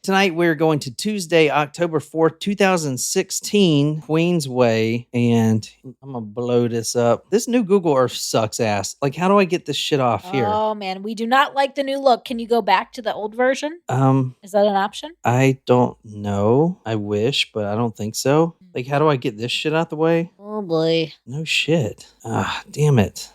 Tonight we're going to Tuesday, October 4th, 2016, Queensway, and I'm going to blow this up. This new Google Earth sucks ass. Like, how do I get this shit off here? Oh, man. We do not like the new look. Can you go back to the old version? Is that an option? I don't know. I wish, but I don't think so. Like, how do I get this shit out the way? Oh, boy. No shit. Ah, damn it.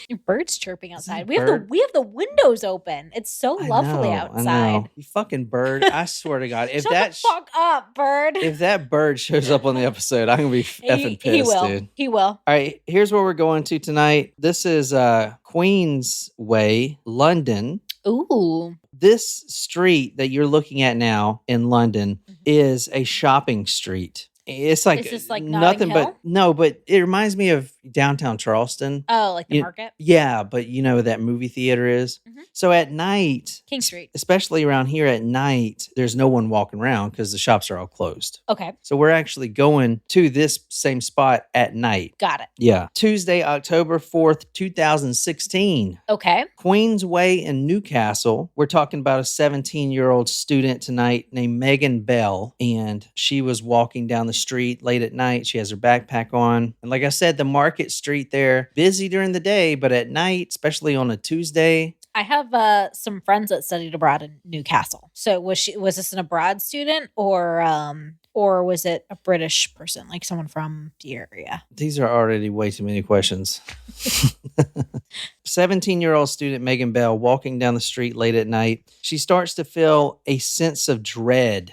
Your bird's chirping outside. We have the windows open. It's so lovely outside. I know. You fucking bird. I swear to God. If Shut the fuck up, bird. If that bird shows up on the episode, I'm going to be effing pissed, dude. He will. All right. Here's where we're going to tonight. This is Queensway, London. Ooh. This street that you're looking at now in London is a shopping street. It's like, is this like nothing but but it reminds me of downtown Charleston. Oh, like the market? Yeah, but you know that movie theater is. So at night, King Street, especially around here at night, there's no one walking around because the shops are all closed. Okay. So we're actually going to this same spot at night. Got it. Yeah. Tuesday, October 4th, 2016. Okay. Queensway in Newcastle. We're talking about a 17-year-old student tonight named Megan Bell, and she was walking down the street late at night. She has her backpack on. And like I said, the Market Street there, busy during the day, but at night, especially on a Tuesday. I have some friends that studied abroad in Newcastle. So was this an abroad student or was it a British person, like someone from the area? These are already way too many questions. 17-year-old student Megan Bell walking down the street late at night. She starts to feel a sense of dread.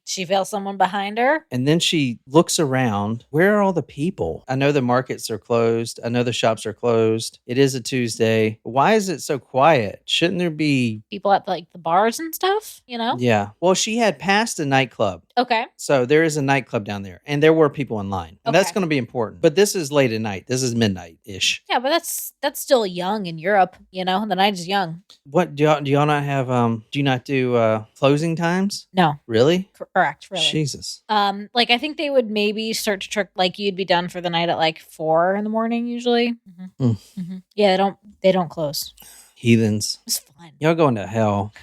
She feels someone behind her. And then she looks around. Where are all the people? I know the markets are closed. I know the shops are closed. It is a Tuesday. Why is it so quiet? Shouldn't there be people at like the bars and stuff, you know? Yeah. Well, she had passed a nightclub. Okay. So there is a nightclub down there, and there were people in line. And that's going to be important. But this is late at night. This is midnight-ish. Yeah, but that's still young in Europe, you know? The night is young. What, do y'all not have, do you not do closing times? No. Really? Correct, really. Jesus. Like I think they would maybe start to trick, like you'd be done for the night at like 4 a.m. usually. Yeah, they don't close. Heathens. It's fun. Y'all going to hell.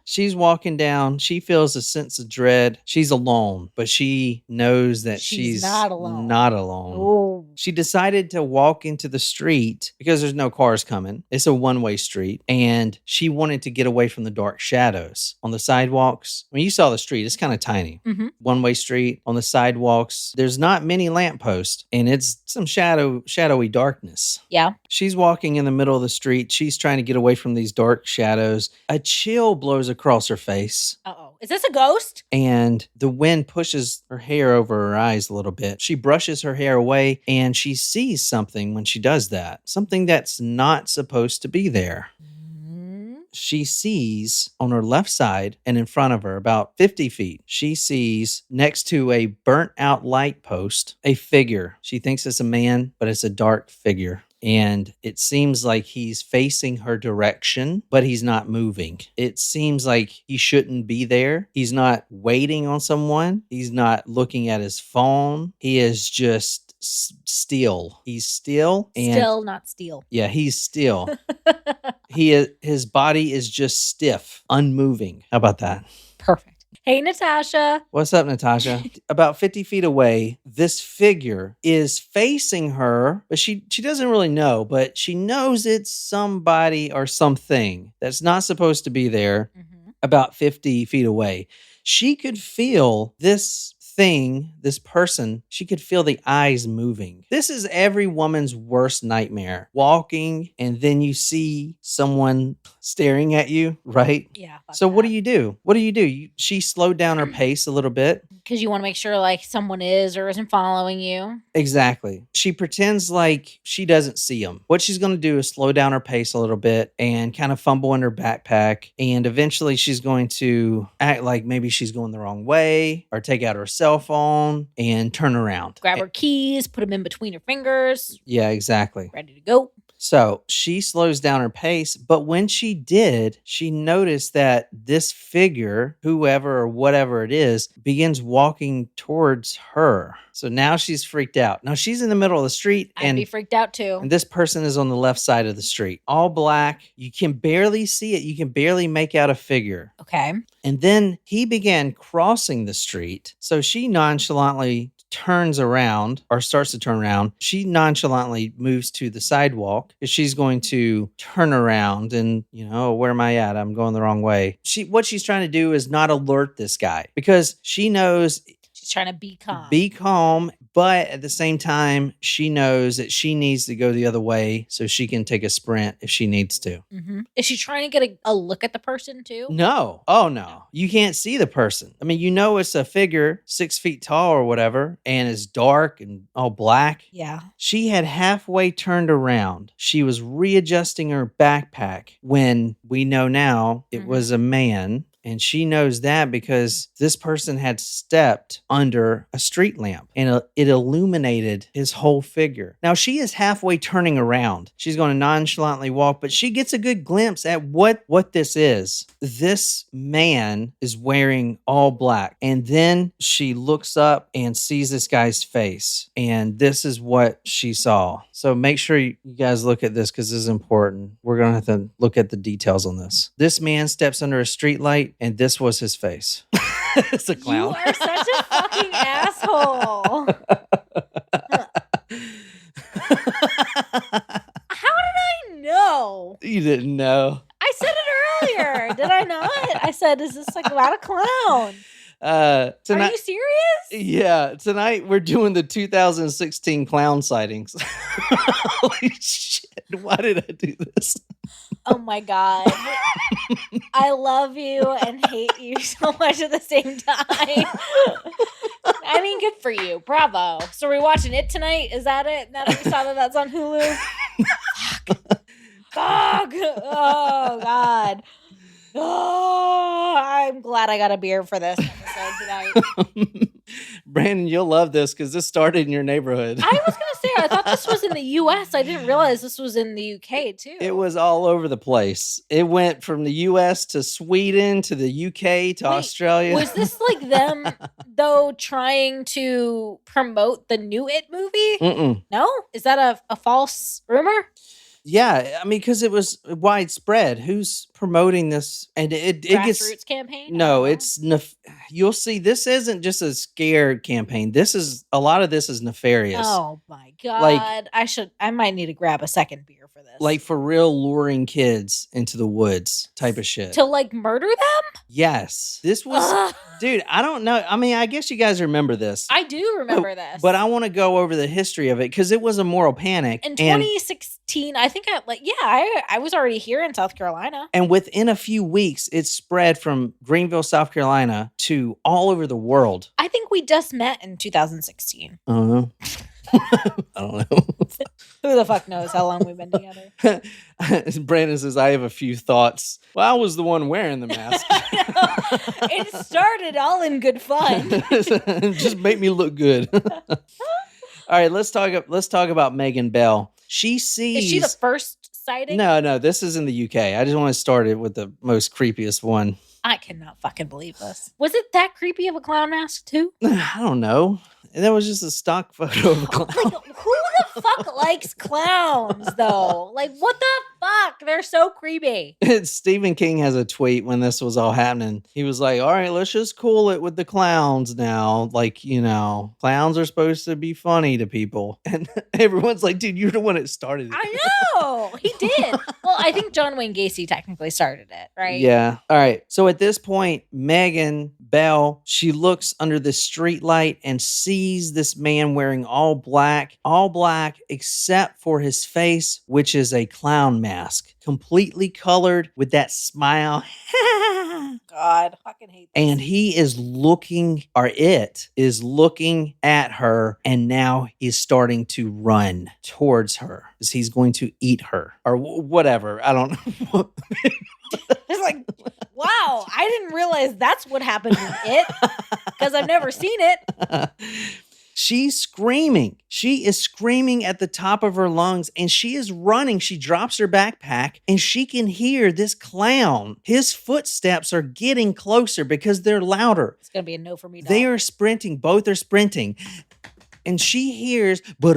She's walking down. She feels a sense of dread. She's alone, but she knows that she's not alone. Oh. She decided to walk into the street because there's no cars coming. It's a one-way street, and she wanted to get away from the dark shadows on the sidewalks. I mean, you saw the street. It's kind of tiny. One-way street on the sidewalks. There's not many lampposts, and it's some shadowy darkness. Yeah. She's walking in the middle of the street. She's trying to get away from these dark shadows. A chill blows across her face. Uh-oh. Is this a ghost? And the wind pushes her hair over her eyes a little bit. She brushes her hair away, and she sees something when she does that. Something that's not supposed to be there. She sees on her left side and in front of her, about 50 feet, she sees next to a burnt out light post, a figure. She thinks it's a man, but it's a dark figure. And it seems like he's facing her direction, but he's not moving. It seems like he shouldn't be there. He's not waiting on someone. He's not looking at his phone. He is just still. He's still. Still, not steel. Yeah, he's still. His body is just stiff, unmoving. How about that? Perfect. Hey, Natasha. What's up, Natasha? About 50 feet away, this figure is facing her, but she doesn't really know, but she knows it's somebody or something that's not supposed to be there about 50 feet away. She could feel this thing, this person, she could feel the eyes moving. This is every woman's worst nightmare. Walking and then you see someone staring at you, right? Yeah. So what do you do? She slowed down her pace a little bit. Because you want to make sure like someone is or isn't following you. Exactly. She pretends like she doesn't see him. What she's going to do is slow down her pace a little bit and kind of fumble in her backpack. And eventually she's going to act like maybe she's going the wrong way or take out her cell phone and turn around. Grab her keys, put them in between her fingers. Yeah, exactly. Ready to go. So she slows down her pace, but when she did, she noticed that this figure, whoever or whatever it is, begins walking towards her. So now she's freaked out. Now she's in the middle of the street I'd be freaked out too. and this person is on the left side of the street, all black. You can barely see it. You can barely make out a figure. Okay. And then he began crossing the street. So she nonchalantly turns around or starts to turn around. She nonchalantly moves to the sidewalk because she's going to turn around and, where am I at? I'm going the wrong way. What she's trying to do is not alert this guy because she knows she's trying to be calm. Be calm, but at the same time, she knows that she needs to go the other way so she can take a sprint if she needs to. Mm-hmm. Is she trying to get a look at the person too? No. Oh, no. You can't see the person. I mean, it's a figure 6 feet tall or whatever, and it's dark and all black. Yeah. She had halfway turned around. She was readjusting her backpack when we know now it was a man. And she knows that because this person had stepped under a street lamp and it illuminated his whole figure. Now she is halfway turning around. She's going to nonchalantly walk, but she gets a good glimpse at what this is. This man is wearing all black. And then she looks up and sees this guy's face. And this is what she saw. So make sure you guys look at this because this is important. We're going to have to look at the details on this. This man steps under a street light. And this was his face. It's a clown. You are such a fucking asshole. How did I know? You didn't know. I said it earlier. Did I not? I said, is this like about a clown? Tonight, are you serious? Yeah, tonight we're doing the 2016 clown sightings. Holy shit, why did I do this? Oh my God. I love you and hate you so much at the same time. I mean, good for you. Bravo. So we're watching it tonight? Is that it? Now that we saw that that's on Hulu? Fuck. Oh, God. Oh, I'm glad I got a beer for this episode tonight. Brandon, you'll love this because this started in your neighborhood. I was going to say, I thought this was in the U.S. I didn't realize this was in the U.K. too. It was all over the place. It went from the U.S. to Sweden to the U.K. to Australia. Was this like them, though, trying to promote the new It movie? Mm-mm. No? Is that a false rumor? Yeah, I mean, because it was widespread. Who's promoting this? And it gets grassroots campaign. No, it's you'll see. This isn't just a scare campaign. A lot of this is nefarious. Oh my God! I might need to grab a second beer for this. Like for real, luring kids into the woods type of shit to like murder them. Yes, this was, dude. I don't know. I mean, I guess you guys remember this. I do remember this, but I want to go over the history of it because it was a moral panic in 2016. I think I was already here in South Carolina. And within a few weeks, it spread from Greenville, South Carolina to all over the world. I think we just met in 2016. I don't know. I don't know. Who the fuck knows how long we've been together? Brandon says, I have a few thoughts. Well, I was the one wearing the mask. It started all in good fun. Just make me look good. All right, let's talk about Megan Bell. She sees. Is she the first sighting? No, this is in the UK. I just want to start it with the most creepiest one. I cannot fucking believe this. Was it that creepy of a clown mask too? I don't know. That was just a stock photo of a clown. Like, who the fuck likes clowns though? Like, what the fuck? They're so creepy. Stephen King has a tweet when this was all happening. He was like, all right, let's just cool it with the clowns now. Like, clowns are supposed to be funny to people. And everyone's like, dude, you're the one that started it. I know. He did. Well, I think John Wayne Gacy technically started it, right? Yeah. All right. So at this point, Megan Bell, she looks under the street light and sees this man wearing all black except for his face, which is a clown mask, completely colored with that smile. God, I fucking hate this. And he is looking, or it is looking at her, and now he's starting to run towards her because he's going to eat her or whatever. I don't know. It's like, wow, I didn't realize that's what happened in It because I've never seen it. She's screaming. She is screaming at the top of her lungs and she is running. She drops her backpack and she can hear this clown. His footsteps are getting closer because they're louder. It's going to be a no for me, dog. They are sprinting. Both are sprinting. And she hears the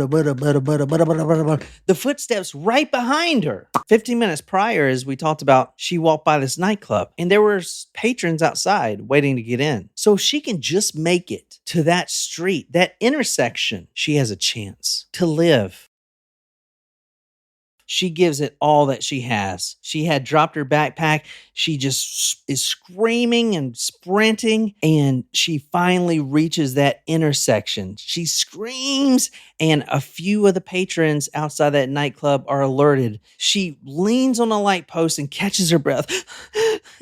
footsteps right behind her. 15 minutes prior, as we talked about, she walked by this nightclub and there were patrons outside waiting to get in. So if she can just make it to that street, that intersection, she has a chance to live. She gives it all that she has. She had dropped her backpack. She just is screaming and sprinting, and she finally reaches that intersection. She screams, and a few of the patrons outside that nightclub are alerted. She leans on a light post and catches her breath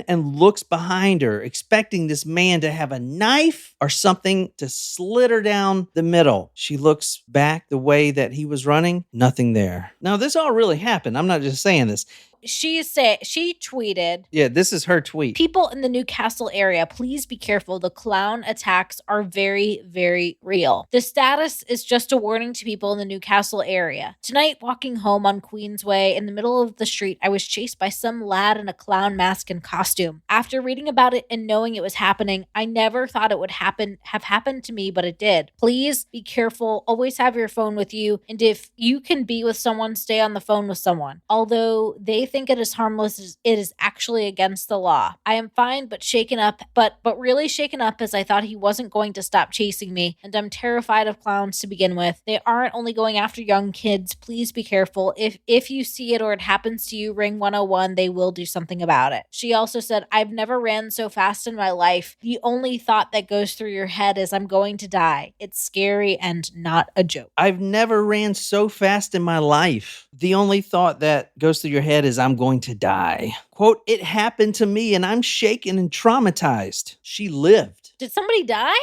and looks behind her, expecting this man to have a knife or something to slit her down the middle. She looks back the way that he was running. Nothing there. Now, this all really happened. I'm not just saying this. She tweeted. Yeah, this is her tweet. People in the Newcastle area, please be careful. The clown attacks are very, very real. The status is just a warning to people in the Newcastle area. Tonight, walking home on Queensway, in the middle of the street, I was chased by some lad in a clown mask and costume. After reading about it and knowing it was happening, I never thought it would have happened to me, but it did. Please be careful. Always have your phone with you. And if you can be with someone, stay on the phone with someone. Although they think it is harmless, it is actually against the law. I am fine but shaken up, but really shaken up as I thought he wasn't going to stop chasing me, and I'm terrified of clowns to begin with. They aren't only going after young kids. Please be careful. If you see it or it happens to you, ring 101. They will do something about it. She also said, I've never ran so fast in my life. The only thought that goes through your head is I'm going to die. It's scary and not a joke. I've never ran so fast in my life. The only thought that goes through your head is I'm going to die. Quote, it happened to me and I'm shaken and traumatized. She lived. Did somebody die?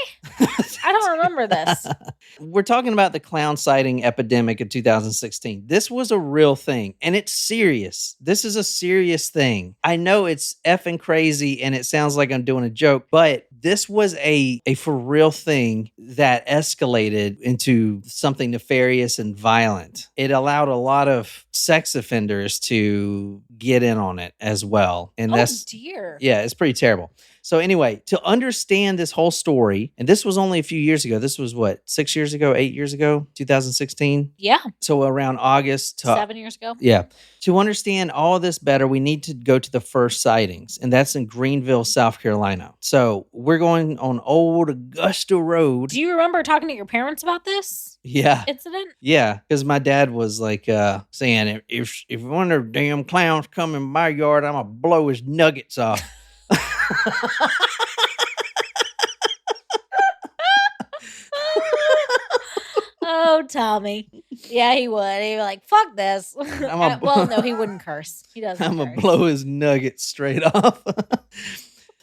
I don't remember this. We're talking about the clown sighting epidemic of 2016. This was a real thing and it's serious. This is a serious thing. I know it's effing crazy and it sounds like I'm doing a joke, but this was a for real thing that escalated into something nefarious and violent. It allowed a lot of sex offenders to get in on it as well. And dear. Yeah, it's pretty terrible. So anyway, to understand this whole story, and this was only a few years ago. This was what, 6 years ago, 8 years ago, 2016? Yeah. So around August. 7 years ago? Yeah. To understand all this better, we need to go to the first sightings, and that's in Greenville, South Carolina. So we're going on Old Augusta Road. Do you remember talking to your parents about this? Yeah. Incident? Yeah, because my dad was like saying, if one of the damn clowns come in my yard, I'm going to blow his nuggets off. Oh, Tommy. Yeah, he would. He'd be like, fuck this. Well, no, he wouldn't curse. He doesn't I'm going to blow his nuggets straight off.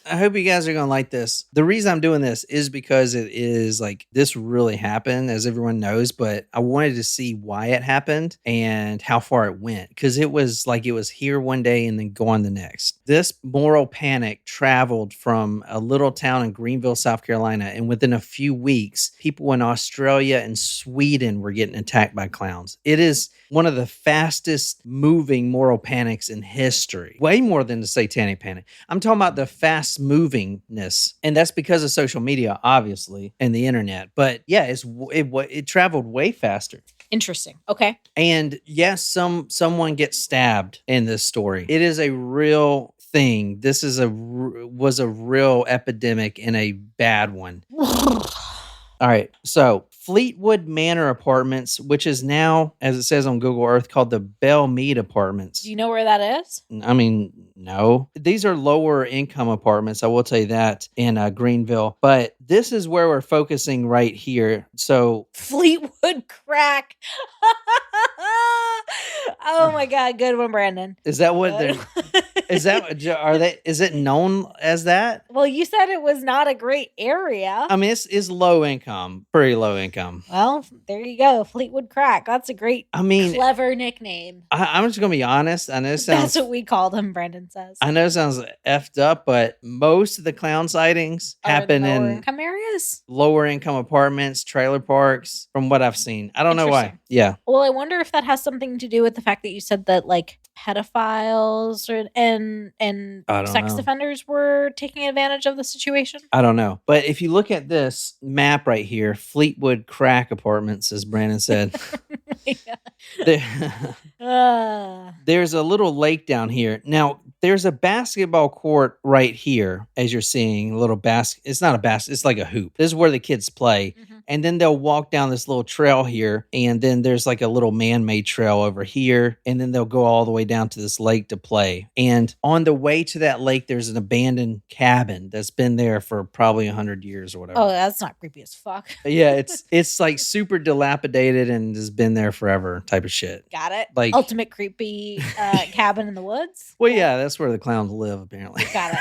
I hope you guys are going to like this. The reason I'm doing this is because it is like this really happened, as everyone knows, but I wanted to see why it happened and how far it went, because it was like it was here one day and then gone the next. This moral panic traveled from a little town in Greenville, South Carolina, and within a few weeks, people in Australia and Sweden were getting attacked by clowns. It is one of the fastest moving moral panics in history. Way more than the satanic panic. I'm talking about the fast movingness. And that's because of social media, obviously, and the internet. But yeah, it traveled way faster. Interesting. Okay. And yes, someone gets stabbed in this story. It is a real thing. This was a real epidemic and a bad one. All right. So Fleetwood Manor Apartments, which is now, as it says on Google Earth, called the Belle Mead Apartments. Do you know where that is? I mean, no. These are lower income apartments, I will tell you that, in Greenville. But this is where we're focusing right here. So Fleetwood crack. Oh my God. Good one, Brandon. Is that what they're... Is it known as that? Well, you said it was not a great area. I mean, it's low income, pretty low income. Well, there you go. Fleetwood Crack. That's a great, clever nickname. I'm just going to be honest. I know it sounds... That's what we call them, Brendan says. I know it sounds effed up, but most of the clown sightings happen in... income areas? these? Lower income apartments, trailer parks, from what I've seen. I don't know why. Interesting. Yeah. Well, I wonder if that has something to do with the fact that you said that like pedophiles and I don't sex know. offenders were taking advantage of the situation. I don't know. But if you look at this map right here, Fleetwood Crack Apartments, as Brandon said, there's a little lake down here. Now, there's a basketball court right here, as you're seeing. A little basket. It's not a basket. It's like a hoop. This is where the kids play. Mm-hmm. And then they'll walk down this little trail here. And then there's like a little man-made trail over here. And then they'll go all the way down to this lake to play. And on the way to that lake, there's an abandoned cabin that's been there for probably 100 years or whatever. Oh, that's not creepy as fuck. Yeah, it's like super dilapidated and has been there forever type of shit. Got it. Like ultimate creepy cabin in the woods. Well, yeah, that's where the clowns live, apparently. Got it.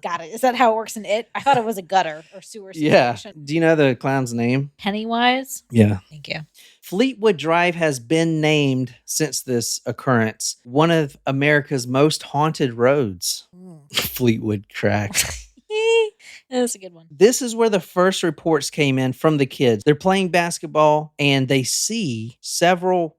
Got it. Is that how it works in It? I thought it was a gutter or sewer Yeah. situation. Do you know the clown's name? Pennywise? Yeah. Thank you. Fleetwood Drive has been named, since this occurrence, one of America's most haunted roads. Fleetwood Crack. That's a good one. This is where the first reports came in from the kids. They're playing basketball and they see several,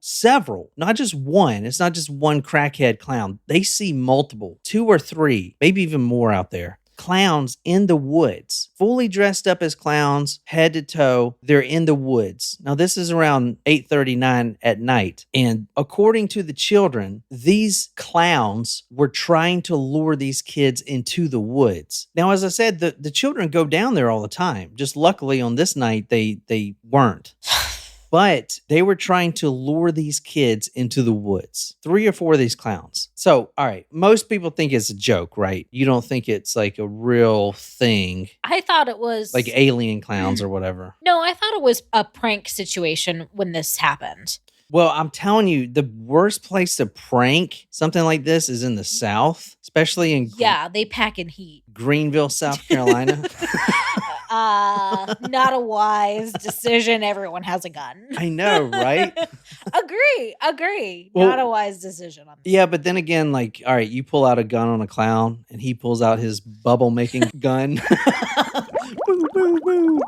not just one. It's not just one crackhead clown. They see multiple, 2 or 3, maybe even more out there. Clowns in the woods, fully dressed up as clowns, head to toe. They're in the woods. Now, this is around 8:39 at night. And according to the children, these clowns were trying to lure these kids into the woods. Now, as I said, the children go down there all the time. Just luckily on this night, they weren't. But they were trying to lure these kids into the woods. 3 or 4 of these clowns. So, all right, most people think it's a joke, right? You don't think it's like a real thing. I thought it was like alien clowns or whatever. No, I thought it was a prank situation when this happened. Well, I'm telling you, the worst place to prank something like this is in the South, especially in they pack in heat. Greenville, South Carolina. Not a wise decision. Everyone has a gun. I know, right? Agree. Well, not a wise decision on this. Yeah, but then again, like, all right, you pull out a gun on a clown and he pulls out his bubble making gun. Boo, boo, boo.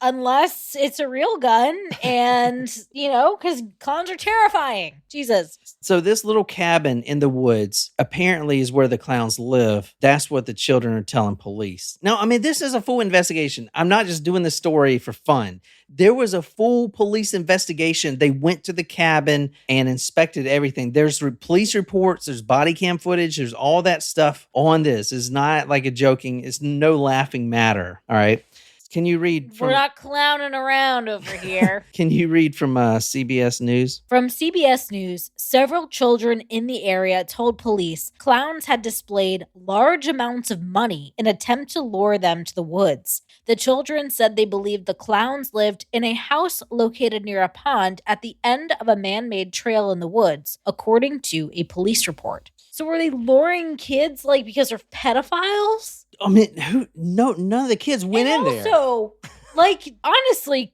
Unless it's a real gun and, because clowns are terrifying. Jesus. So this little cabin in the woods apparently is where the clowns live. That's what the children are telling police. Now, I mean, this is a full investigation. I'm not just doing this story for fun. There was a full police investigation. They went to the cabin and inspected everything. There's police reports. There's body cam footage. There's all that stuff on this. It's not like a joking. It's no laughing matter. All right. Can you read from... We're not clowning around over here. Can you read from CBS News? From CBS News, several children in the area told police clowns had displayed large amounts of money in an attempt to lure them to the woods. The children said they believed the clowns lived in a house located near a pond at the end of a man-made trail in the woods, according to a police report. So were they luring kids because they're pedophiles? I mean, none of the kids went in there. Also, honestly,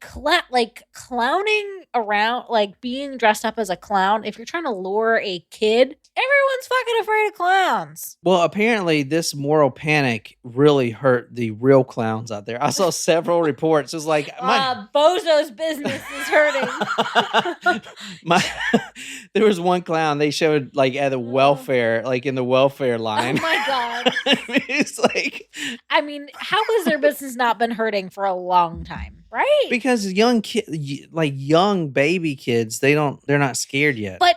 clowning around, being dressed up as a clown, if you're trying to lure a kid, everyone's fucking afraid of clowns. Well, apparently this moral panic really hurt the real clowns out there. I saw several reports. It was like... Bozo's business is hurting. There was one clown they showed at the welfare, in the welfare line. Oh my God. It's how has their business not been hurting for a long time? Right? Because young young baby kids, they're not scared yet. But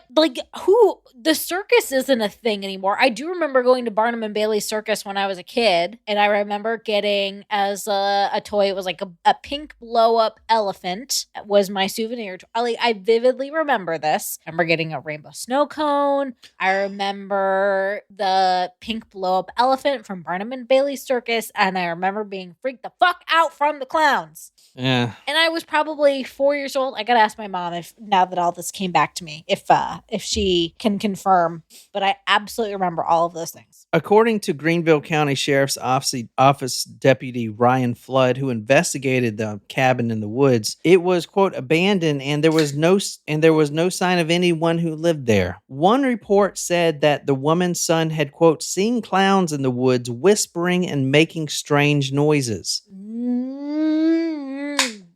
the circus isn't a thing anymore. I do remember going to Barnum and Bailey Circus when I was a kid, and I remember getting as a toy, it was a pink blow up elephant was my souvenir. I vividly remember this. I remember getting a rainbow snow cone. I remember the pink blow up elephant from Barnum and Bailey Circus, and I remember being freaked the fuck out from the clowns. Yeah. And I was probably 4 years old. I gotta ask my mom if now that all this came back to me, if she can confirm. But I absolutely remember all of those things. According to Greenville County Sheriff's Office Deputy Ryan Flood, who investigated the cabin in the woods, it was, quote, abandoned, and there was no sign of anyone who lived there. One report said that the woman's son had, quote, seen clowns in the woods whispering and making strange noises.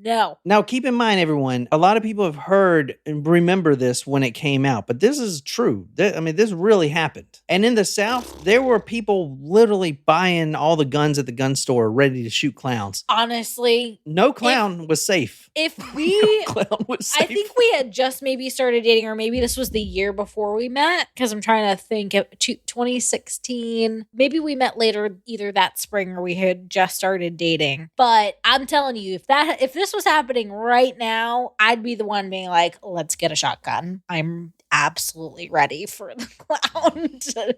No. Now, keep in mind, everyone, a lot of people have heard and remember this when it came out, but this is true. This really happened. And in the South, there were people literally buying all the guns at the gun store ready to shoot clowns. Honestly, no clown was safe. If we, no clown was safe. I think we had just maybe started dating, or maybe this was the year before we met, because I'm trying to think of 2016. Maybe we met later, either that spring or we had just started dating. But I'm telling you, if this was happening right now, I'd be the one being like, let's get a shotgun. I'm absolutely ready for the clown to,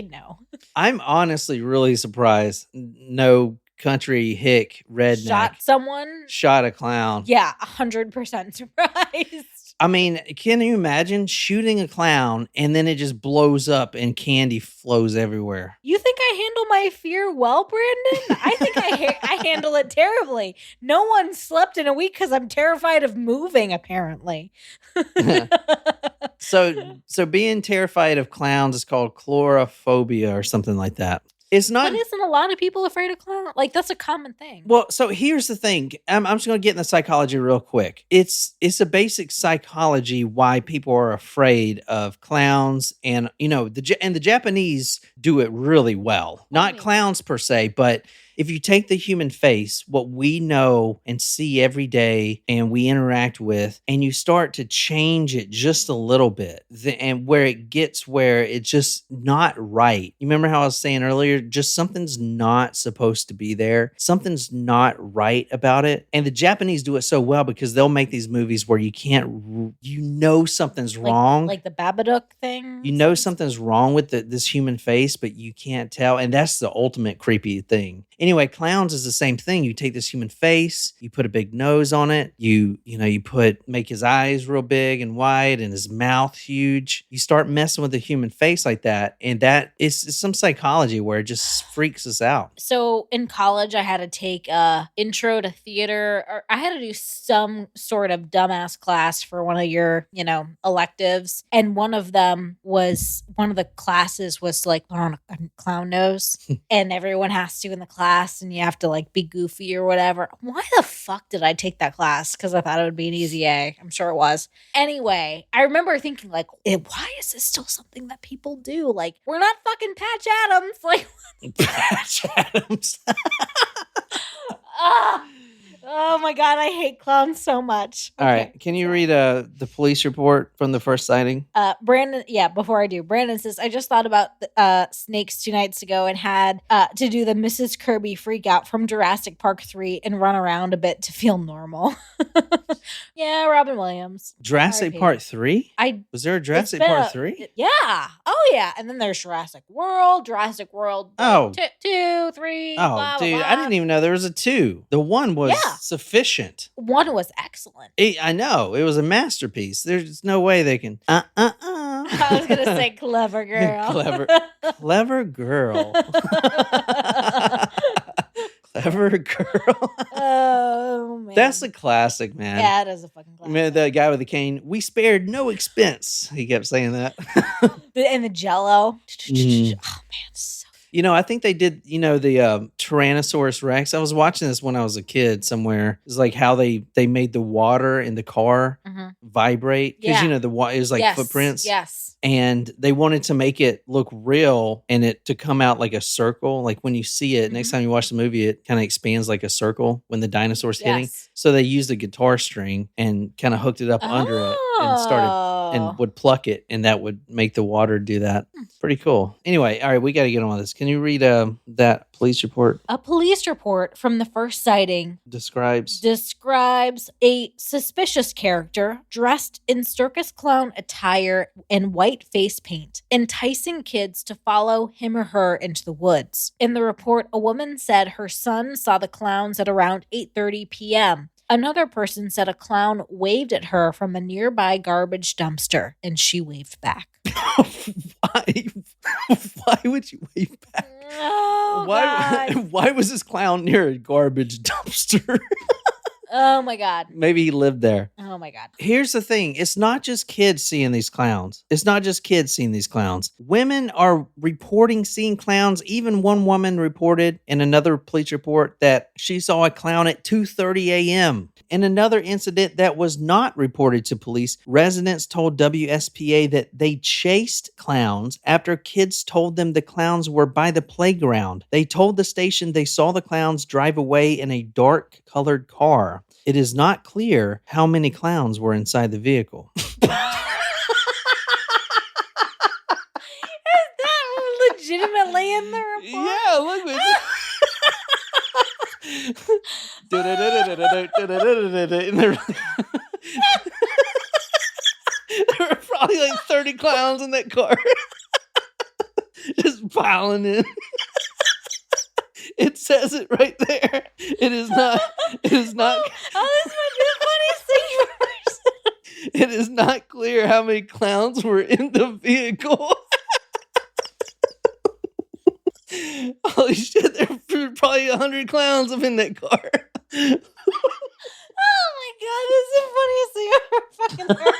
no. I'm honestly really surprised no country hick redneck shot a clown. Yeah, 100% surprised. I mean, can you imagine shooting a clown and then it just blows up and candy flows everywhere? You think I handle my fear well, Brandon? I think I handle it terribly. No one slept in a week because I'm terrified of moving, apparently. So being terrified of clowns is called chlorophobia or something like that. It's not. But isn't a lot of people afraid of clowns? Like, that's a common thing. Well, so here's the thing. I'm just going to get in the psychology real quick. It's a basic psychology why people are afraid of clowns, and the Japanese do it really well. Not clowns per se, but if you take the human face, what we know and see every day and we interact with, and you start to change it just a little bit, and where it gets where it's just not right. You remember how I was saying earlier, just something's not supposed to be there. Something's not right about it. And the Japanese do it so well because they'll make these movies where something's wrong. Like the Babadook thing? Something's wrong with this human face, but you can't tell. And that's the ultimate creepy thing. Anyway, clowns is the same thing. You take this human face, you put a big nose on it, you make his eyes real big and wide and his mouth huge. You start messing with the human face like that, and that is some psychology where it just freaks us out. So in college, I had to take a intro to theater, or I had to do some sort of dumbass class for one of your, electives. And one of the classes was like on a clown nose, and everyone has to in the class, and you have to like be goofy or whatever. Why the fuck did I take that class? Because I thought it would be an easy A. I'm sure it was. Anyway, I remember thinking like, why is this still something that people do? Like, we're not fucking Patch Adams. Like, Patch Adams. Oh my God, I hate clowns so much. All right. Can you read the police report from the first sighting? Brandon, before I do, Brandon says, I just thought about snakes 2 nights ago and had to do the Mrs. Kirby freak out from Jurassic Park 3 and run around a bit to feel normal. Yeah, Robin Williams. Jurassic Park 3? Was there a Jurassic Park 3? Yeah. Oh, yeah. And then there's Jurassic World 2, 3. Oh, blah, dude, blah, blah. I didn't even know there was a 2. The 1 was sufficient. 1 was excellent. I know. It was a masterpiece. There's no way they can. I was going to say clever girl. Clever girl. Clever girl. Oh, man. That's a classic, man. Yeah, it is a fucking classic. Man, the guy with the cane, we spared no expense. He kept saying that. And the Jello. Oh, man, so. I think they did, the Tyrannosaurus Rex. I was watching this when I was a kid somewhere. It's like how they made the water in the car vibrate. Because, the water is like footprints. Yes. And they wanted to make it look real and it to come out like a circle. Like when you see it, next time you watch the movie, it kind of expands like a circle when the dinosaur's hitting. So they used a guitar string and kind of hooked it up under it and started and would pluck it, and that would make the water do that. Pretty cool. Anyway, all right, we got to get on with this. Can you read that police report? A police report from the first sighting Describes a suspicious character dressed in circus clown attire and white face paint, enticing kids to follow him or her into the woods. In the report, a woman said her son saw the clowns at around 8:30 p.m. Another person said a clown waved at her from a nearby garbage dumpster, and she waved back. Why would you wave back? Oh, God. Why was this clown near a garbage dumpster? Oh, my God. Maybe he lived there. Oh, my God. Here's the thing. It's not just kids seeing these clowns. Women are reporting seeing clowns. Even one woman reported in another police report that she saw a clown at 2:30 a.m. In another incident that was not reported to police, residents told WSPA that they chased clowns after kids told them the clowns were by the playground. They told the station they saw the clowns drive away in a dark-colored car. It is not clear how many clowns were inside the vehicle. Is that legitimately in the report? Yeah, look at it. There were probably like 30 clowns in that car. Just piling in. It says it right there. It is not. Oh, this might be the funniest thing you've ever said. It is not clear how many clowns were in the vehicle. Holy shit, there were probably 100 clowns up in that car. Oh my God, this is the funniest thing I've ever fucking heard.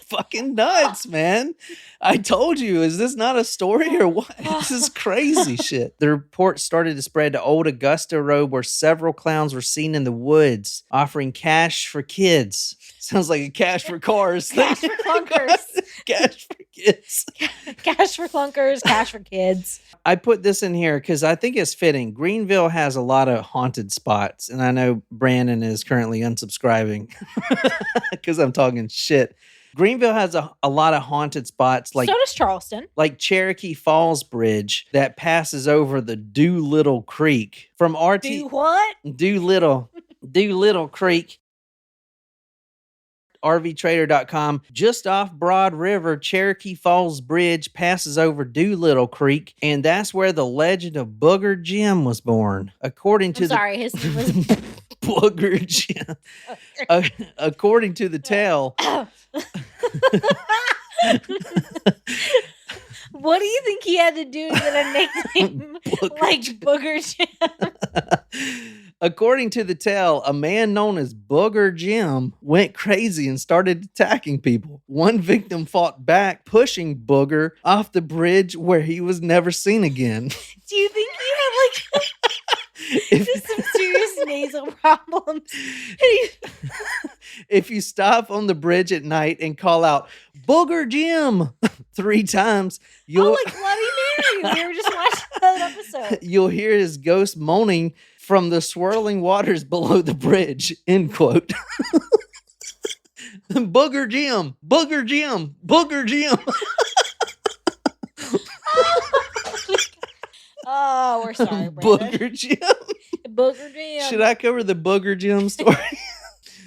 Fucking nuts, man. I told you, is this not a story or what? This is crazy shit. The report started to spread to Old Augusta Road, where several clowns were seen in the woods offering cash for kids. Sounds like a cash for cars. Cash for clunkers. Cash for kids. Cash for clunkers, cash for kids. I put this in here because I think it's fitting. Greenville has a lot of haunted spots, and I know Brandon is currently unsubscribing because I'm talking shit. Greenville has a lot of haunted spots, like so does Charleston. Like Cherokee Falls Bridge that passes over the Doolittle Creek from RT. Do what? Doolittle Creek. RVTrader.com. Just off Broad River, Cherokee Falls Bridge passes over Doolittle Creek, and that's where the legend of Booger Jim was born. According to his name was Booger Jim. According to the tale. What do you think he had to do to get a nickname like Booger Jim? According to the tale, a man known as Booger Jim went crazy and started attacking people. One victim fought back, pushing Booger off the bridge where he was never seen again. Do you think he had just some serious nasal problems? If you stop on the bridge at night and call out, Booger Jim, 3 times, like Bloody Mary. We were just watching that episode. You'll hear his ghost moaning from the swirling waters below the bridge, end quote. Booger Jim, Booger Jim, Booger Jim. Oh, we're sorry, Brandon. Booger Jim. Booger Jim. Should I cover the Booger Jim story?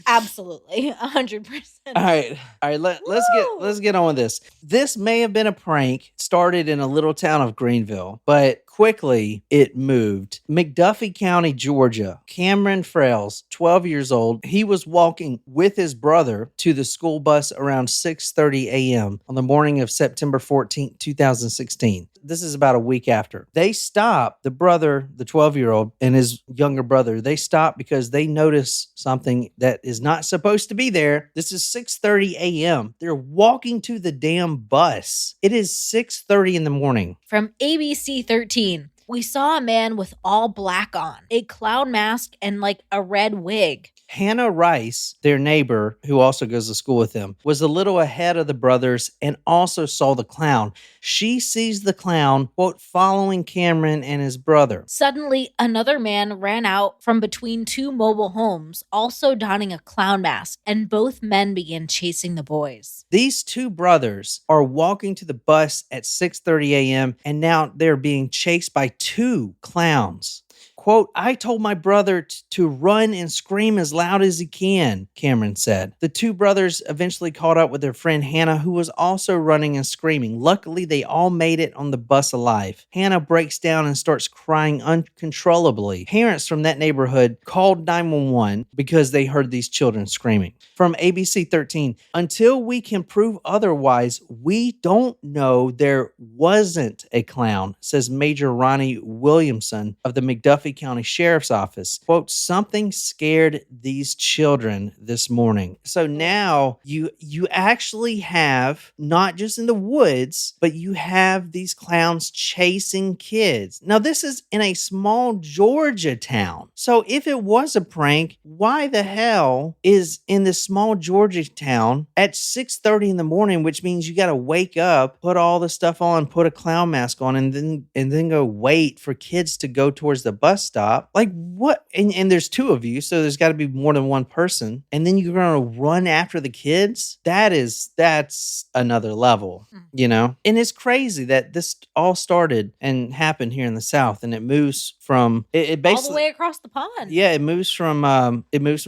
Absolutely, 100%. All right. Let's get on with this. This may have been a prank started in a little town of Greenville, but quickly it moved. McDuffie County, Georgia. Cameron Frails, 12 years old. He was walking with his brother to the school bus around 6:30 a.m. on the morning of September 14th, 2016. This is about a week after. They stopped, the brother, the 12-year-old, and his younger brother, they stopped because they noticed something that is not supposed to be there. This is 6:30 a.m. They're walking to the damn bus. It is 6:30 in the morning. From ABC 13. We saw a man with all black on, a clown mask, and like a red wig. Hannah Rice, their neighbor, who also goes to school with them, was a little ahead of the brothers and also saw the clown. She sees the clown, quote, following Cameron and his brother. Suddenly, another man ran out from between two mobile homes, also donning a clown mask, and both men began chasing the boys. These two brothers are walking to the bus at 6:30 a.m. and now they're being chased by two clowns. Quote, I told my brother to run and scream as loud as he can, Cameron said. The two brothers eventually caught up with their friend Hannah, who was also running and screaming. Luckily, they all made it on the bus alive. Hannah breaks down and starts crying uncontrollably. Parents from that neighborhood called 911 because they heard these children screaming. From ABC 13, until we can prove otherwise, we don't know there wasn't a clown, says Major Ronnie Williamson of the McDuffie County Sheriff's Office. Quote, something scared these children this morning. So now you actually have, not just in the woods, but you have these clowns chasing kids. Now this is in a small Georgia town. So if it was a prank, why the hell is in this small Georgia town at 6:30 in the morning, which means you got to wake up, put all the stuff on, put a clown mask on, and then go wait for kids to go towards the bus stop? Like what? And there's two of you, so there's got to be more than one person. And then you're going to run after the kids? That's another level, you know? And it's crazy that this all started and happened here in the South, and it moves from it basically all the way across the pond. Yeah, it moves from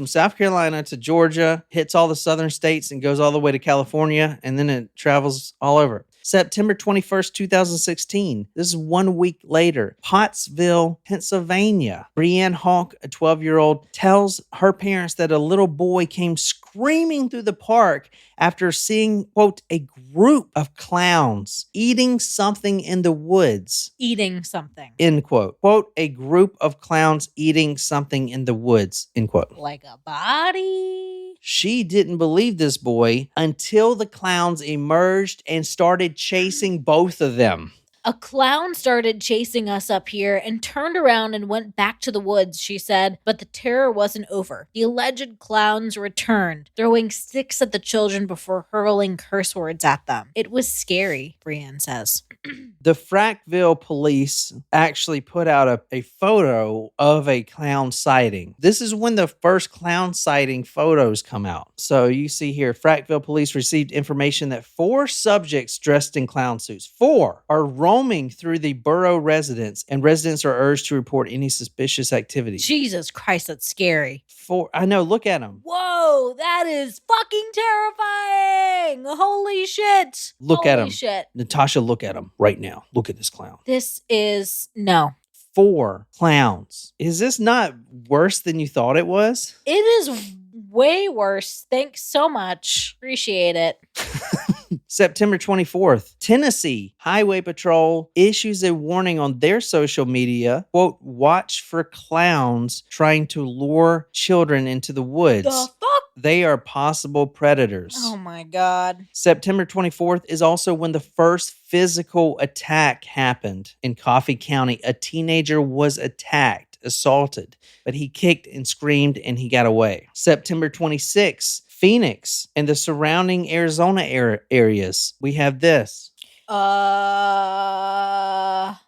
South Carolina to Georgia, hits all the southern states, and goes all the way to California, and then it travels all over. September 21st, 2016. This is 1 week later. Pottsville, Pennsylvania. Brianne Hawk, a 12-year-old, tells her parents that a little boy came screaming through the park after seeing, quote, a group of clowns eating something in the woods. Eating something. End quote. Quote, a group of clowns eating something in the woods. End quote. Like a body? She didn't believe this boy until the clowns emerged and started chasing both of them. A clown started chasing us up here and turned around and went back to the woods, she said, but the terror wasn't over. The alleged clowns returned, throwing sticks at the children before hurling curse words at them. It was scary, Brianne says. The Frackville police actually put out a photo of a clown sighting. This is when the first clown sighting photos come out. So you see here, Frackville police received information that 4 subjects dressed in clown suits, 4, are roaming through the borough residence, and residents are urged to report any suspicious activity. Jesus Christ, that's scary. 4, I know, look at them. Whoa, that is fucking terrifying. Holy shit. Look at Holy him. Shit. Natasha, look at him right now. Look at this clown. This is, no. 4 clowns. Is this not worse than you thought it was? It is way worse. Thanks so much. Appreciate it. September 24th, Tennessee Highway Patrol issues a warning on their social media, quote, watch for clowns trying to lure children into the woods. The fuck? They are possible predators. Oh my God. September 24th is also when the first physical attack happened in Coffee County. A teenager was assaulted, but he kicked and screamed and he got away. September 26th, Phoenix and the surrounding Arizona areas. We have this.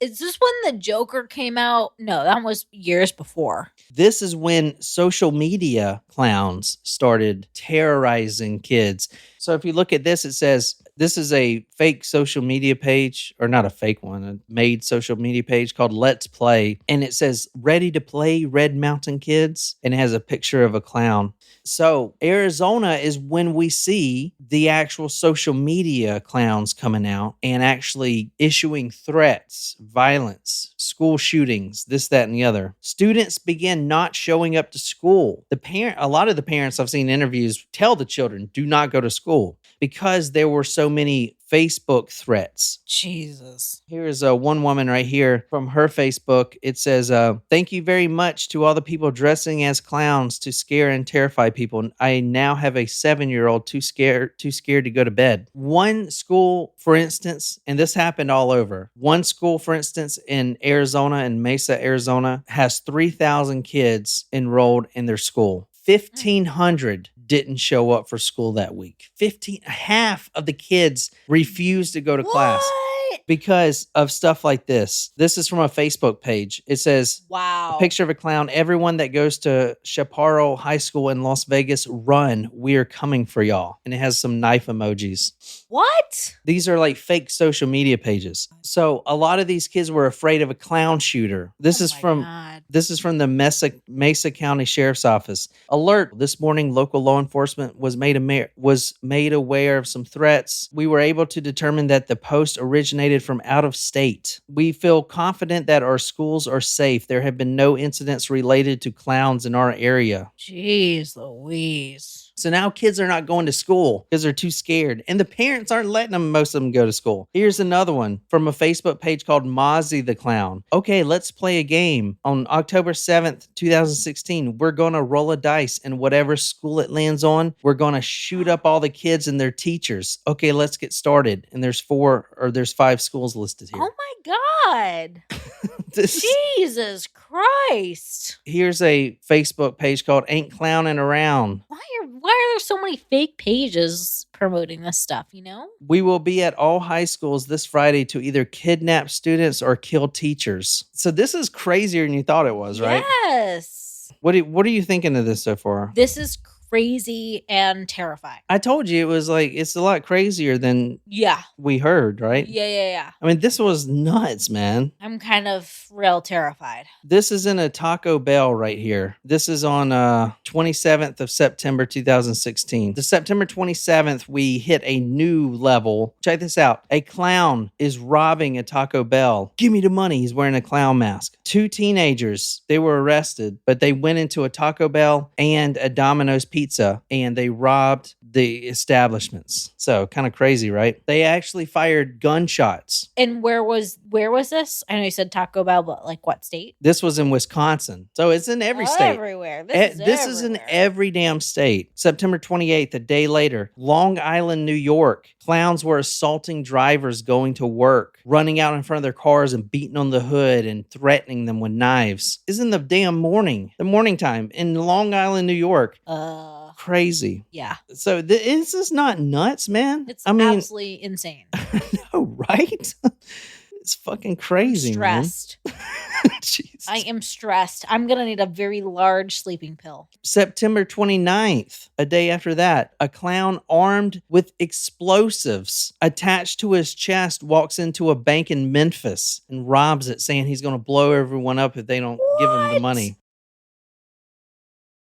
Is this when the Joker came out? No, that was years before. This is when social media clowns started terrorizing kids. So if you look at this, it says this is a fake social media page, or not a fake one, a made social media page called Let's Play. And it says, ready to play Red Mountain Kids. And it has a picture of a clown. So Arizona is when we see the actual social media clowns coming out and actually issuing threats, violence, school shootings, this, that, and the other. Students begin not showing up to school. A lot of the parents I've seen in interviews tell the children, do not go to school, because there were so many Facebook threats. Jesus. Here's one woman right here from her Facebook. It says, thank you very much to all the people dressing as clowns to scare and terrify people. I now have a 7-year-old too scared to go to bed. One school, for instance, and this happened all over. One school, for instance, in Arizona, in Mesa, Arizona, has 3,000 kids enrolled in their school. 1,500 didn't show up for school that week. Half of the kids refused to go to class because of stuff like this. This is from a Facebook page. It says, wow. A picture of a clown. Everyone that goes to Chaparral High School in Las Vegas, run. We are coming for y'all. And it has some knife emojis. What? These are like fake social media pages. So a lot of these kids were afraid of a clown shooter. This is from the Mesa County Sheriff's Office. Alert! This morning, local law enforcement was made aware of some threats. We were able to determine that the post originated from out of state. We feel confident that our schools are safe. There have been no incidents related to clowns in our area. Jeez Louise. So now kids are not going to school because they're too scared. And the parents aren't letting most of them go to school. Here's another one from a Facebook page called Mozzie the Clown. Okay, let's play a game. On October 7th, 2016, we're going to roll a dice, and whatever school it lands on, we're going to shoot up all the kids and their teachers. Okay, let's get started. And there's 5 schools listed here. Oh my God. Jesus Christ. Here's a Facebook page called Ain't Clowning Around. Why are there so many fake pages promoting this stuff, you know? We will be at all high schools this Friday to either kidnap students or kill teachers. So this is crazier than you thought it was, right? Yes. What are you thinking of this so far? This is crazy and terrifying. I told you it's a lot crazier than we heard, right? Yeah. I mean, this was nuts, man. I'm kind of real terrified. This is in a Taco Bell right here. This is on 27th of September 2016. The September 27th, we hit a new level. Check this out. A clown is robbing a Taco Bell. Give me the money. He's wearing a clown mask. 2 teenagers, they were arrested, but they went into a Taco Bell and a Domino's Pizza, and they robbed the establishments. So kind of crazy, right? They actually fired gunshots. And where was this? I know you said Taco Bell, but like what state? This was in Wisconsin. So it's in every state. Everywhere. This is in every damn state. September 28th, a day later, Long Island, New York. Clowns were assaulting drivers going to work, running out in front of their cars and beating on the hood and threatening them with knives. It's in the damn morning time in Long Island, New York. Crazy. Yeah. So this is not nuts, man. It's absolutely insane. No, right? It's fucking crazy, stressed. Man. Jeez. I am stressed. I'm going to need a very large sleeping pill. September 29th, a day after that, a clown armed with explosives attached to his chest walks into a bank in Memphis and robs it, saying he's going to blow everyone up if they don't give him the money.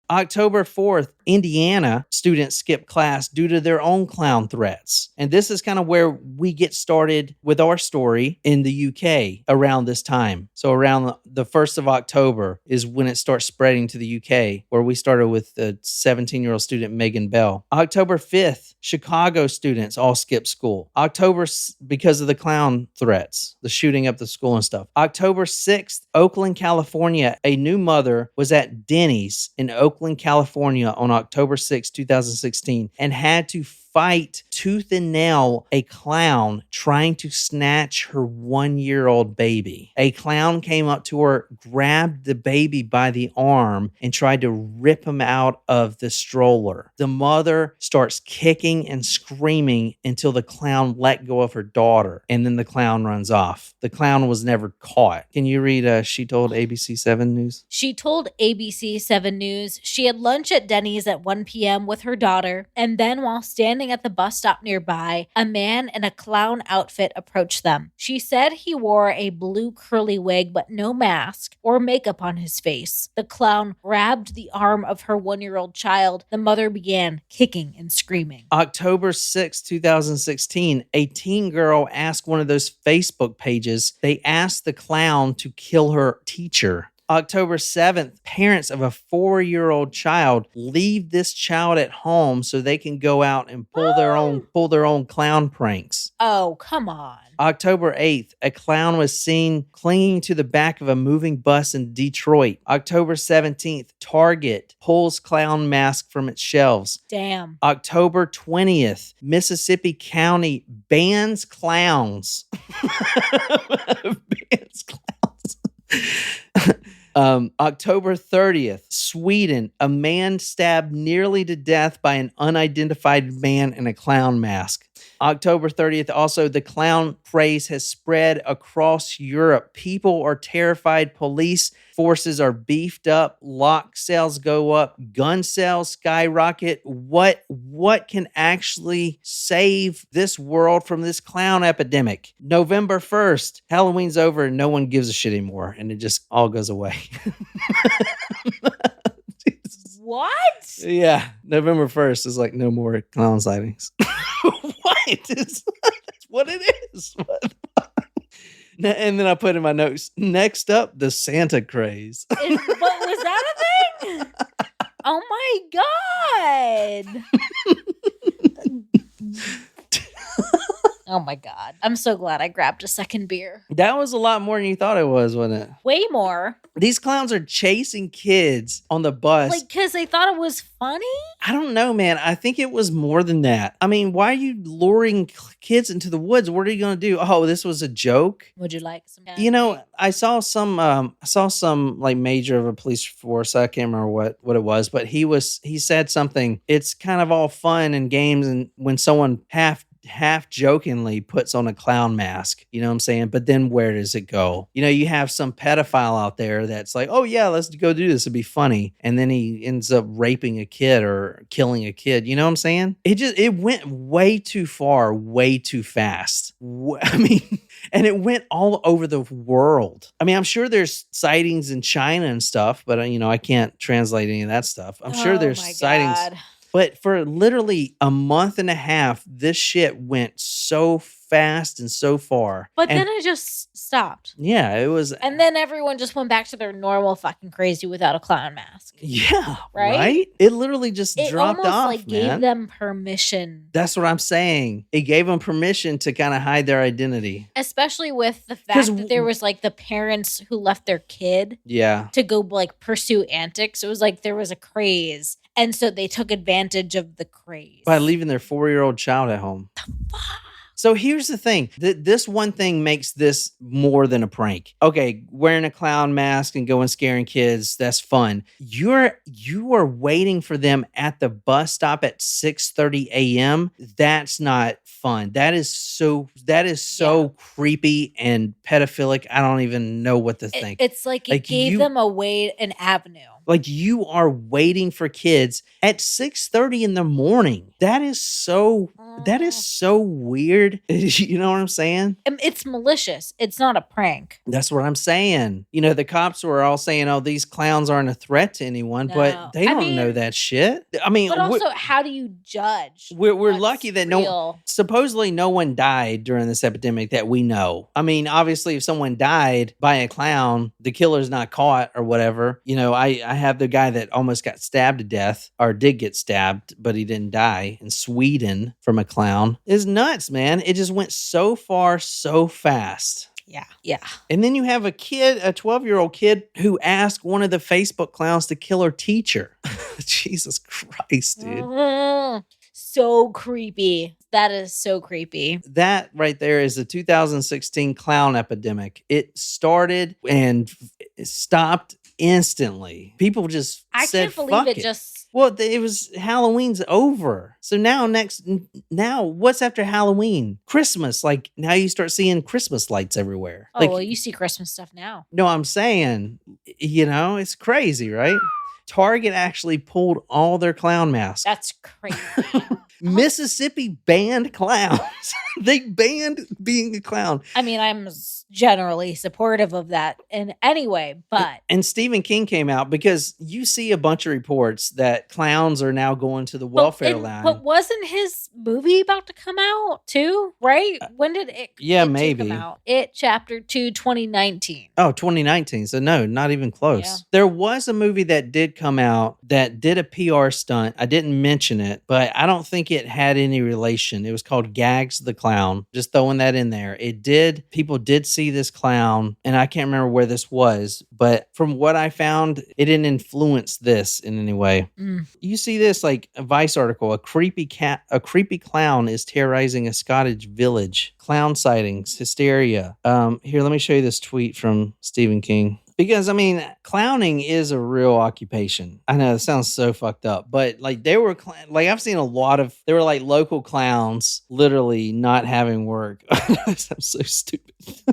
October 4th, Indiana students skipped class due to their own clown threats. And this is kind of where we get started with our story in the UK around this time. So around the 1st of October is when it starts spreading to the UK, where we started with the 17-year-old student Megan Bell. October 5th, Chicago students all skipped school. Because of the clown threats, the shooting up the school and stuff. October 6th, Oakland, California, a new mother was at Denny's in Oakland, California on October 6, 2016, and had to fight tooth and nail a clown trying to snatch her 1-year-old baby. A clown came up to her, grabbed the baby by the arm, and tried to rip him out of the stroller. The mother starts kicking and screaming until the clown let go of her daughter, and then the clown runs off. The clown was never caught. Can you read She Told ABC 7 News? She told ABC 7 News she had lunch at Denny's at 1 p.m. with her daughter, and then while standing at the bus stop nearby, a man in a clown outfit approached them. She said he wore a blue curly wig but no mask or makeup on his face. The clown grabbed the arm of her 1-year-old child. The mother began kicking and screaming. October 6, 2016, a teen girl asked one of those Facebook pages, they asked the clown to kill her teacher. October 7th, parents of a 4-year-old child leave this child at home so they can go out and pull their own clown pranks. Oh, come on. October 8th, a clown was seen clinging to the back of a moving bus in Detroit. October 17th, Target pulls clown mask from its shelves. Damn. October 20th, Mississippi County bans clowns. Bans clowns. October 30th, Sweden, a man stabbed nearly to death by an unidentified man in a clown mask. October 30th, also, the clown craze has spread across Europe. People are terrified. Police forces are beefed up. Lock sales go up. Gun sales skyrocket. What can actually save this world from this clown epidemic? November 1st, Halloween's over and no one gives a shit anymore. And it just all goes away. What? Yeah. November 1st is like no more clown sightings. What? That's what it is. And then I put in my notes, next up, the Santa craze. But was that a thing? Oh my God. Oh my God. I'm so glad I grabbed a second beer. That was a lot more than you thought it was, wasn't it? Way more. These clowns are chasing kids on the bus. Like, because they thought it was funny? I don't know, man. I think it was more than that. I mean, why are you luring kids into the woods? What are you going to do? Oh, this was a joke? Would you like some? You know, I saw some like major of a police force. I can't remember what it was, but he said something. It's kind of all fun and games, and when someone half jokingly puts on a clown mask, you know what I'm saying? But then where does it go? You know, you have some pedophile out there that's like, oh yeah, let's go do this. It'd be funny. And then he ends up raping a kid or killing a kid. You know what I'm saying? It went way too far, way too fast. I mean, and it went all over the world. I mean, I'm sure there's sightings in China and stuff, but you know, I can't translate any of that stuff. I'm sure there's sightings. God. But for literally a month and a half, this shit went so fast and so far. But then it just stopped. Yeah, it was. And then everyone just went back to their normal fucking crazy without a clown mask. Yeah. Right? It literally just dropped off. It almost like gave them permission. That's what I'm saying. It gave them permission to kind of hide their identity. Especially with the fact that there was like the parents who left their kid to go like pursue antics. It was like there was a craze. And so they took advantage of the craze. By leaving their 4-year-old child at home. The fuck? So here's the thing. This one thing makes this more than a prank. Okay, wearing a clown mask and going scaring kids, that's fun. You are waiting for them at the bus stop at 6:30 a.m. That's not fun. That is so creepy and pedophilic. I don't even know what to think. It's like it gave them an avenue. Like you are waiting for kids at 6:30 in the morning. That is so weird. You know what I'm saying? It's malicious. It's not a prank. That's what I'm saying. You know, the cops were all saying, oh, these clowns aren't a threat to anyone, but they don't know that shit. I mean, but also, how do you judge? We're lucky that supposedly no one died during this epidemic that we know. I mean, obviously, if someone died by a clown, the killer's not caught or whatever. You know, I have the guy that almost got stabbed to death or did get stabbed, but he didn't die in Sweden from a clown. It's nuts, man. It just went so far, so fast. Yeah. Yeah. And then you have a 12-year-old kid who asked one of the Facebook clowns to kill her teacher. Jesus Christ, dude. So creepy. That is so creepy. That right there is the 2016 clown epidemic. It started and stopped instantly. People just I said, can't believe fuck it just... Well, it was Halloween's over. So now what's after Halloween? Christmas. Like now you start seeing Christmas lights everywhere. Oh, like, well, you see Christmas stuff now. No, I'm saying, you know, it's crazy, right? Target actually pulled all their clown masks. That's crazy. Mississippi banned clowns. They banned being a clown. I mean, I'm generally supportive of that in any way, but. And Stephen King came out because you see a bunch of reports that clowns are now going to the welfare line. But wasn't his movie about to come out too? Right? When did it? Yeah, it maybe. come out? It Chapter 2, 2019. Oh, 2019. So no, not even close. Yeah. There was a movie that did come out that did a PR stunt. I didn't mention it, but I don't think it had any relation. It was called Gags the Clown. Just throwing that in there. People did see this clown, and I can't remember where this was, but from what I found, it didn't influence this in any way. You see this like a Vice article, a creepy clown is terrorizing a Scottish village. Clown sightings, hysteria. Here, let me show you this tweet from Stephen King. Because, I mean, clowning is a real occupation. I know it sounds so fucked up, but like I've seen a lot of, there were like local clowns literally not having work. That sounds so stupid.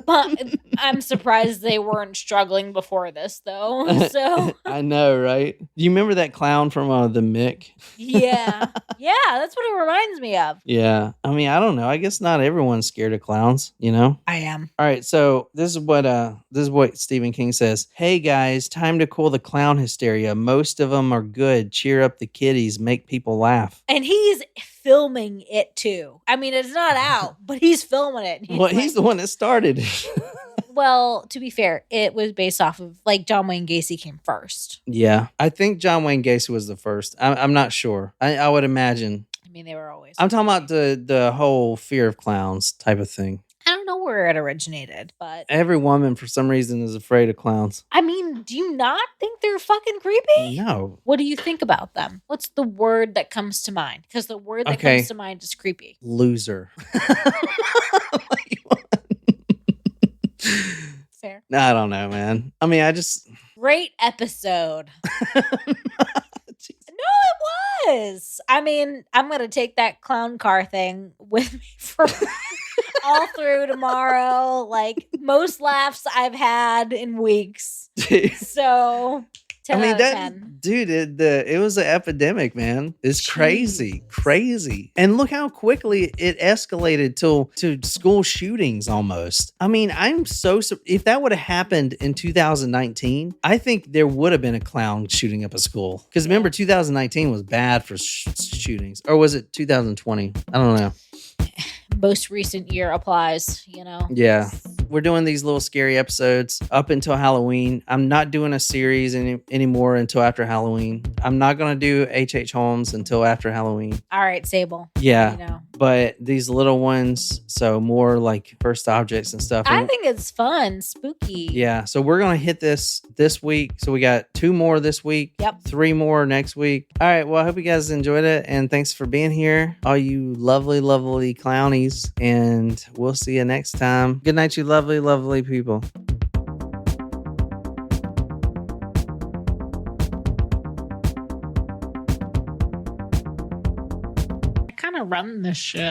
But I'm surprised they weren't struggling before this, though. So I know, right? Do you remember that clown from The Mick? Yeah, that's what it reminds me of. Yeah, I mean, I don't know. I guess not everyone's scared of clowns, you know? I am. All right, so this is what Stephen King says. Hey guys, time to cool the clown hysteria. Most of them are good. Cheer up the kiddies, make people laugh. And he's filming it too. I mean, it's not out, but he's filming it. He's the one that started. Well, to be fair, it was based off of like John Wayne Gacy came first. Yeah, I think John Wayne Gacy was the first. I'm not sure. I would imagine. I mean, they were always. I'm talking about the whole fear of clowns type of thing. I don't know where it originated, but every woman for some reason is afraid of clowns. I mean, do you not think they're fucking creepy? No. What do you think about them? What's the word that comes to mind? Because the word that comes to mind is creepy. Loser. Fair. No, I don't know, man. I mean, Great episode. No, it was. I mean, I'm going to take that clown car thing with me for all through tomorrow. Like, most laughs I've had in weeks. So, 10 out of 10. Dude, it was an epidemic, man. It's crazy. And look how quickly it escalated to school shootings almost. I mean, if that would have happened in 2019, I think there would have been a clown shooting up a school. Because remember, 2019 was bad for shootings. Or was it 2020? I don't know. Most recent year applies, you know? Yeah. We're doing these little scary episodes up until Halloween. I'm not doing a series anymore until after Halloween. I'm not going to do H.H. Holmes until after Halloween. All right, Sable. Yeah. You know. But these little ones, so more like first objects and stuff. I think it's fun, spooky. Yeah. So we're going to hit this week. So we got 2 more this week. Yep. 3 more next week. All right. Well, I hope you guys enjoyed it. And thanks for being here, all you lovely, lovely clownies. And we'll see you next time. Good night, you lovely, lovely people. I kind of run this shit.